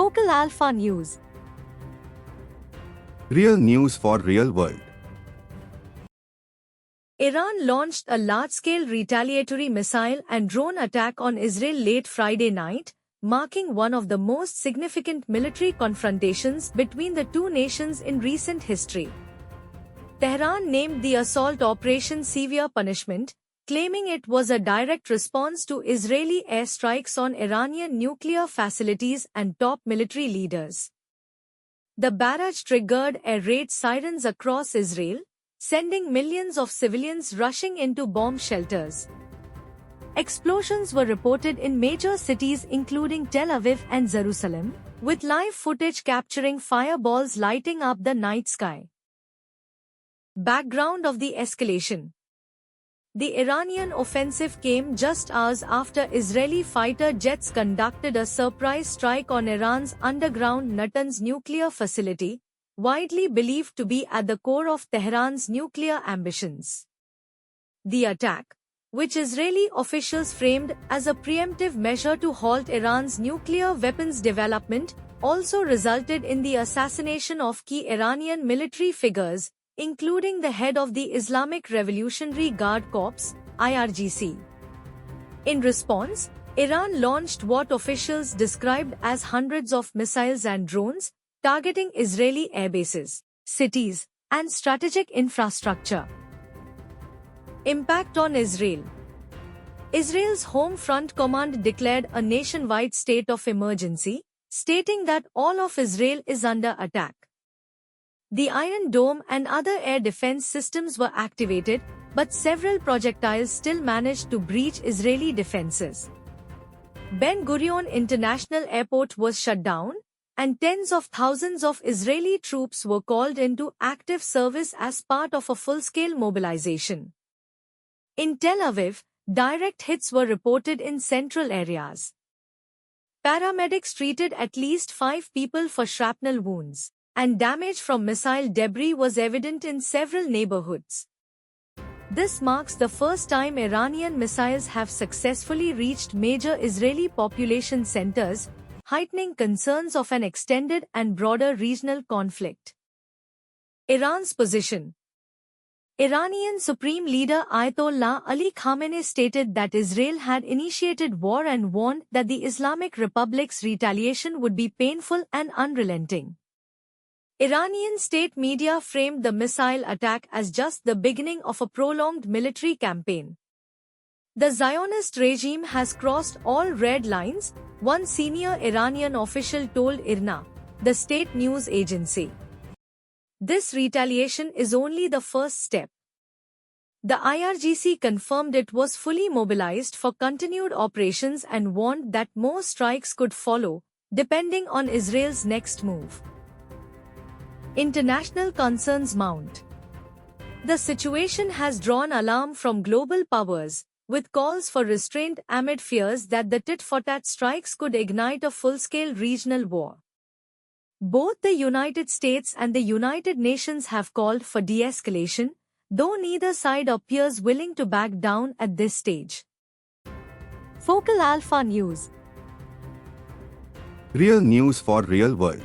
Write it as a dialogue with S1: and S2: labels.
S1: Focal Alpha News.
S2: Real news for real world.
S1: Iran launched a large-scale retaliatory missile and drone attack on Israel late Friday night, marking one of the most significant military confrontations between the two nations in recent history. Tehran named the assault Operation Severe Punishment, claiming it was a direct response to Israeli airstrikes on Iranian nuclear facilities and top military leaders. The barrage triggered air raid sirens across Israel, sending millions of civilians rushing into bomb shelters. Explosions were reported in major cities including Tel Aviv and Jerusalem, with live footage capturing fireballs lighting up the night sky. Background of the escalation. The Iranian offensive came just hours after Israeli fighter jets conducted a surprise strike on Iran's underground Natanz nuclear facility, widely believed to be at the core of Tehran's nuclear ambitions. The attack, which Israeli officials framed as a preemptive measure to halt Iran's nuclear weapons development, also resulted in the assassination of key Iranian military figures, including the head of the Islamic Revolutionary Guard Corps, IRGC. In response, Iran launched what officials described as hundreds of missiles and drones, targeting Israeli airbases, cities, and strategic infrastructure. Impact on Israel. Israel's Home Front Command declared a nationwide state of emergency, stating that all of Israel is under attack. The Iron Dome and other air defense systems were activated, but several projectiles still managed to breach Israeli defenses. Ben Gurion International Airport was shut down, and tens of thousands of Israeli troops were called into active service as part of a full-scale mobilization. In Tel Aviv, direct hits were reported in central areas. Paramedics treated at least 5 people for shrapnel wounds, and damage from missile debris was evident in several neighborhoods. This marks the first time Iranian missiles have successfully reached major Israeli population centers, heightening concerns of an extended and broader regional conflict. Iran's position. Iranian Supreme Leader Ayatollah Ali Khamenei stated that Israel had initiated war and warned that the Islamic Republic's retaliation would be painful and unrelenting. Iranian state media framed the missile attack as just the beginning of a prolonged military campaign. The Zionist regime has crossed all red lines, one senior Iranian official told IRNA, the state news agency. This retaliation is only the first step. The IRGC confirmed it was fully mobilized for continued operations and warned that more strikes could follow, depending on Israel's next move. International concerns mount. The situation has drawn alarm from global powers, with calls for restraint amid fears that the tit-for-tat strikes could ignite a full-scale regional war. Both the United States and the United Nations have called for de-escalation, though neither side appears willing to back down at this stage. Focal Alpha News.
S2: Real news for real world.